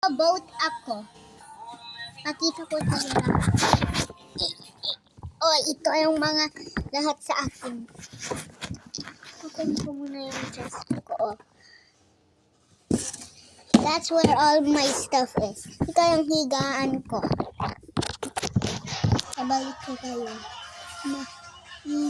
Boat ako. Nakita ko sila. Oh, ito yung mga lahat sa akin. Open ko muna yung chest ko. Oh. That's where all my stuff is. Ito yung higaan ko. Sabalik ko kayo.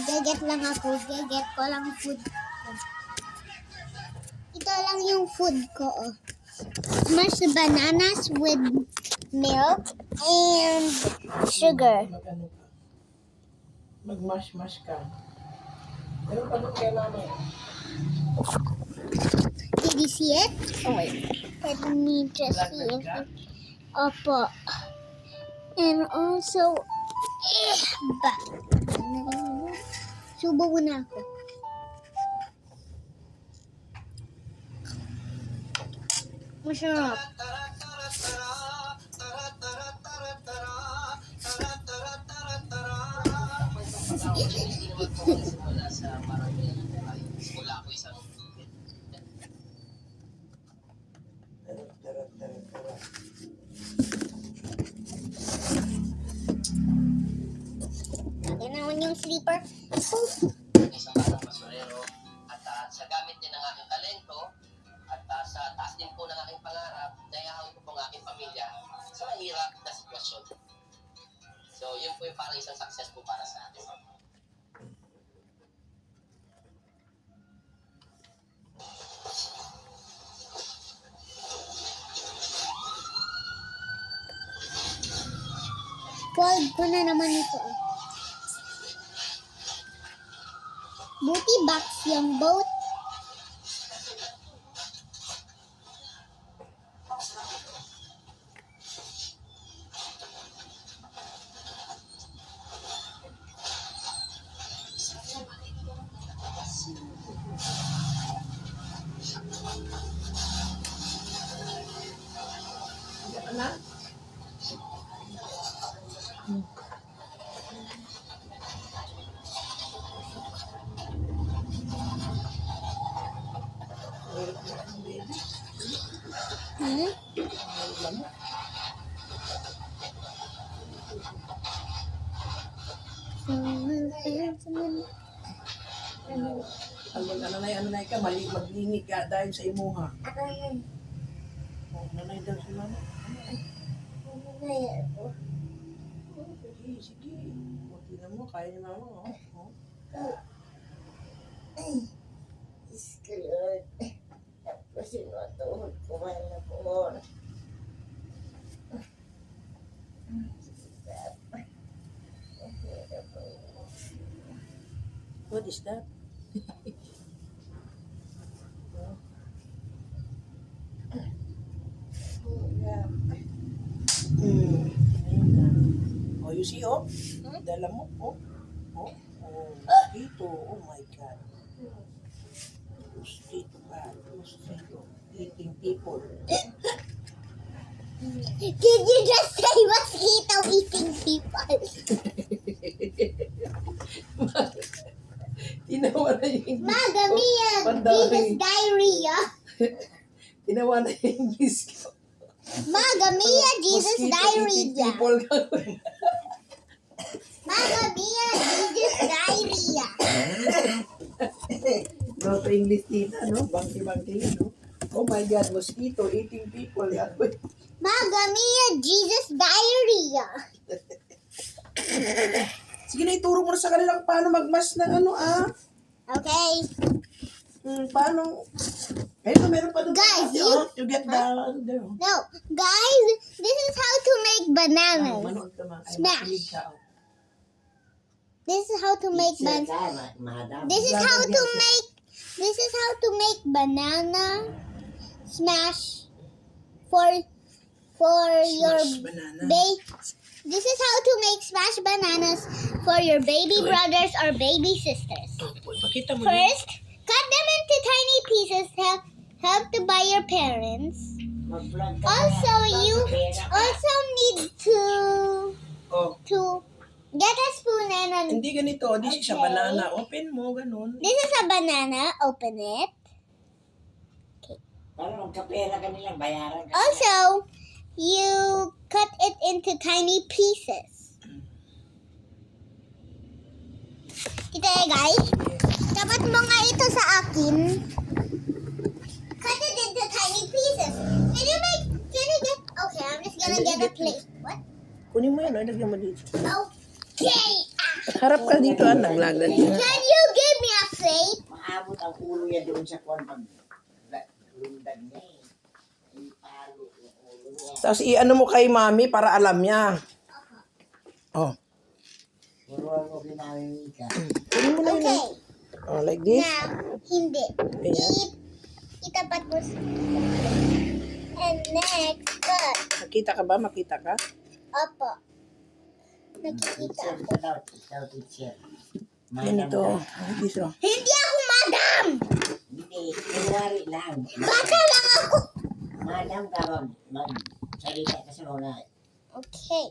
Gaget lang ako. Gaget ko lang food ko. Ito lang yung food ko. Oh. Mashed bananas with milk and sugar. Mag-mash ka. Pero pag kailangan. Did you see it? Oh wait. Let me just see if it. Opo. And also, subo muna ako. Masarap. Ayan naman yung sleeper. Isang batang basurero at sa gamit din ng aking talento at sa taas din po ng aking pangarap, naiahon ko po ang aking pamilya sa mahirap na sitwasyon. So, yun po yung parang isang success po para sa akin. Fold ko na naman ito. Buti box yung boat. Hmm? Anay ka, mali maglingit ka dahil sa imuha. Oh, nanay daw si mama. Sige. O, tingnan mo, kaya ni mama, oh. Tapos sinutuhod ko man na po. What is that? Oh, you see, oh? Dala mo, oh. Oh, mosquito. Oh my God. Mosquito bad. Mosquito. Eating people. Did you just say mosquito eating people? Tinawa na yung English Maga ko. Mia, Pandari. Jesus diarrhea. Tinawa na yung English ko. Maga Mia, Jesus Mosquito eating diarrhea. people. Maga Mia, Jesus diarrhea. No, to English tita, no? Bangki-bangki, no? Oh my God, mosquito eating people. Maga Mia, Jesus diarrhea. Sige na, ituro mo na sa kanilang paano magmas ng ano, Okay. Paano? Ayun, meron pa doon. Guys, you get down there. No, guys, this is how to make bananas. Manood ka man. Smash. Makinig ka, oh. This is how to make banana. This is how to make. This is how to make banana smash for your Smash banana. This is how to make smashed bananas for your baby brothers or baby sisters. Oh, pakita mo na. First, cut them into tiny pieces. Help to buy your parents. Also, you also need Oh, to get a spoon and a. hindi ganito. This is a Okay. banana. Open mo, ganun. This is a banana. Open it. Okay. Para magkapera ka nilang bayaran ka. Also, you cut it into tiny pieces. Kita guys. Dapat mo nga ito sa akin. Cut it into tiny pieces. Can you get, okay, I'm just gonna get a plate. What? Kunin mo yan, lagyan mo dito. Okay. Harap ka dito, naglagan yan. Can you give me a plate? Maabot ang ulo yan doon sa kwan pag lundag niya eh. Yung palo, yung ulo niya. Tapos i-ano mo kay mami para alam niya. Oh. Puruan mo kinamimik ka. Kunin mo na yun. Okay. Oh, like this. Now, hindi. Ayan. Itapat mo sa... And next, cut. Makita ka ba? Makita ka? Opo. Nakikita Teacher ako. ka daw. Ikaw teacher. Ganito. ka. Like this, oh. Hindi ako madam! Hindi. Kunwari lang. Bata lang ako! Madam ka magsalita ka sa mga. Okay.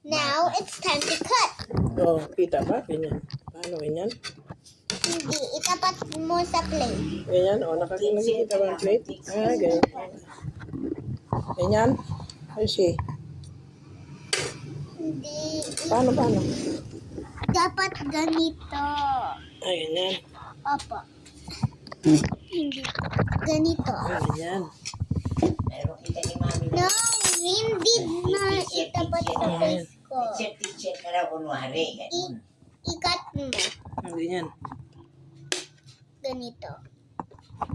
Now, it's time to cut. Oh, kita ba? Ganyan. Paano ganyan? Hindi. Itapat mo sa plate. Ganyan. Oh, nakikita ba ang plate? Ah, ganyan. Ganyan. Kasi, Hindi. paano? Dapat ganito. Ah, ganyan. Opo. Hindi. Ganito. Ah, ganyan. Pero kita ni mami. No, hindi na itapat sa plate ko. Teacher ka daw kunwari. Ganun. Ikat mo. Ah, ganyan. Ganito.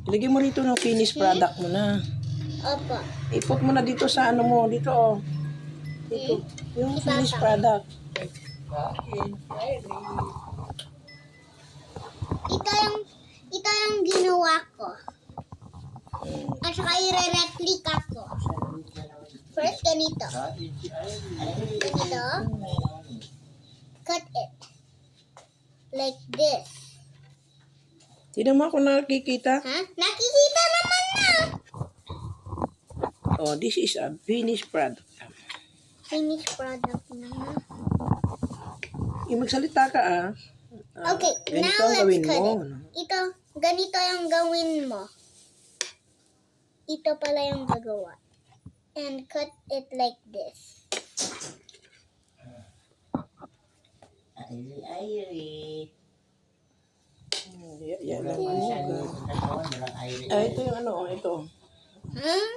Ilagay mo rito ng finished product mo na. Opo. Ipot mo na dito sa ano mo. Dito, oh. Dito. Yung finished product. Ito yung ginawa ko. At saka i-replica ko. First, ganito. Ganito. Cut it. Like this. Tignan mo ako nakikita. Ha? Nakikita naman na! Oh, this is a finished product. Finished product na. Magsalita ka, ah. Okay, Ganito now ang let's gawin cut mo. it. Ito, ganito yung gawin mo. Ito pala yung gagawa. And cut it like this. Ay. Yan lang. Walang siya yung katawan, walang ayri. Ah, ito yung ano, oh, ito. Huh?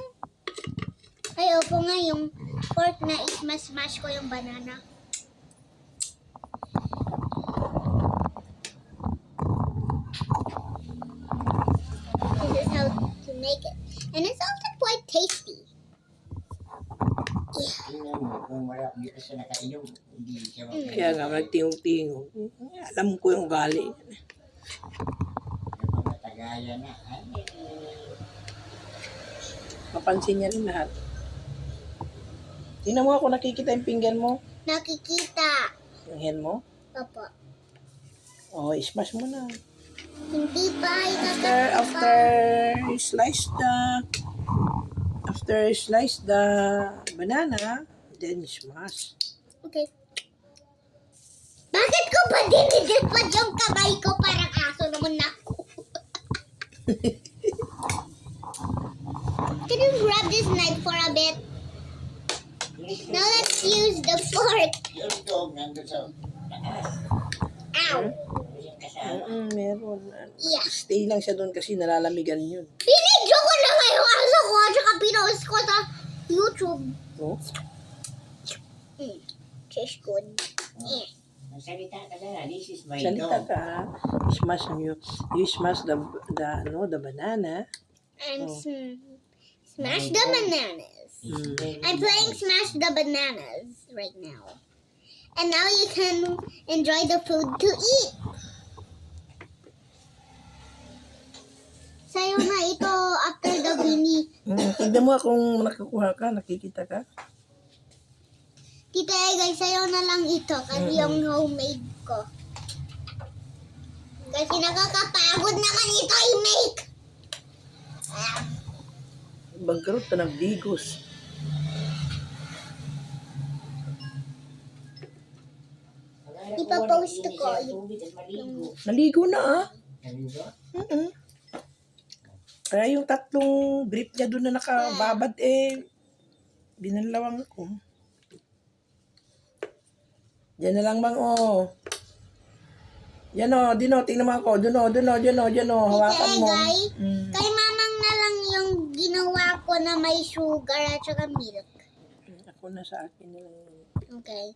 Ay, opo nga, yung pork na smash ko yung banana. This is how to make it. And it's also quite tasty. Tingnan mo, kung wala, hindi ka siya nakainom, hindi siya makainom. Kaya nga, nagtingog-tingog. Alam ko yung gali. Yung mga tagaya na, ay, Mapansin niya rin lahat. Tingnan mo ako, nakikita yung pinggan mo. Nakikita. Yung hen mo. Opo. Oh, smash mo na. Hindi pa After you slice the banana, then smash. Okay. Bakit ko pa dinidipad yung kamay ko? Parang aso naman ako. Can you grab this knife for a bit? Now let's use the fork. yung dog nandun sa taas. Ow. Yung kasama. Meron. Yeah. Stay lang siya doon kasi nalalamigan yun. Pinidyo ko na nga yung aso ko at saka pinost ko sa YouTube. Oh? Tastes good. Yeah. Magsalita ka na, this is my Salita dog. ka. You smash the banana. And smash the bananas. I'm playing Smash the Bananas right now. And now you can enjoy the food to eat. Sa'yo na ito after the bini. Tignan mo kung nakakuha ka, nakikita ka. Tita guys, sa'yo na lang ito kasi yung homemade ko. Kasi nakakapagod naman ito i-make. Bangkarot ka ng bigos. Ipapost ko. Maligo. Naligo na ah. Naligo? Kaya yung tatlong brief niya doon na nakababad binalawang ko. Diyan na lang bang Yan Dino, tingnan mo ako. Dino, hawakan mo. Guys, kay mamang na lang yung ginawa ko na may sugar at saka milk. Ako na sa akin na lang. Okay.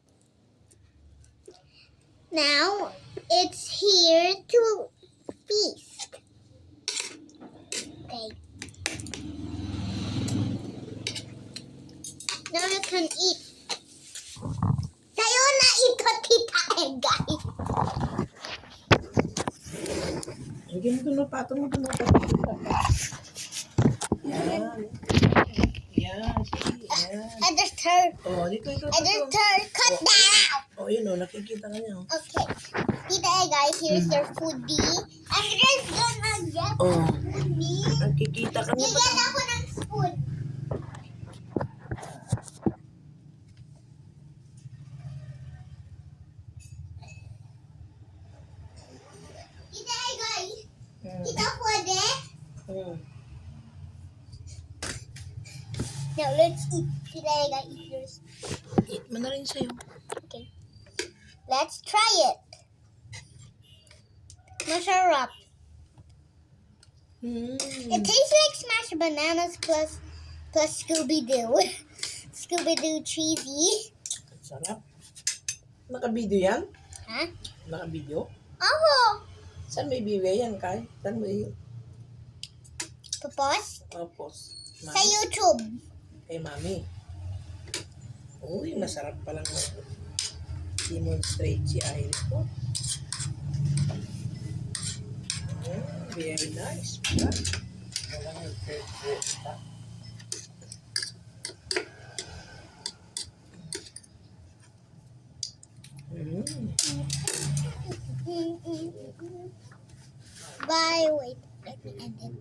Now, it's here to feast. Okay. Now you can eat. Sa'yo na ito, Tita Egay. Sige mo doon, patong mo doon. Yan. Sige, yan. I just heard. Dito. I just heard. Cut that out. Yun nakikita ka niya. Okay. Tita Egay, here's your foodie. I'm just gonna get foodie. Nakikita ka niya. Bigyan ako ng spoon. Tita Egay, ito pwede? Now let's eat. Tita Egay, eat yours. Eat mo na rin sa'yo. Okay. Let's try it. Masarap. It tastes like smashed bananas plus Scooby-Doo. Scooby-Doo cheesy. Sarap. Naka-video yan? Ha? Naka-video? Oh, Saan may bibigay yan, Kai? Saan may tapos post? sa YouTube. Kay Mami. Uy, masarap palang demonstrate si Iris ko. Very nice. Bye. Wait. Let me end it.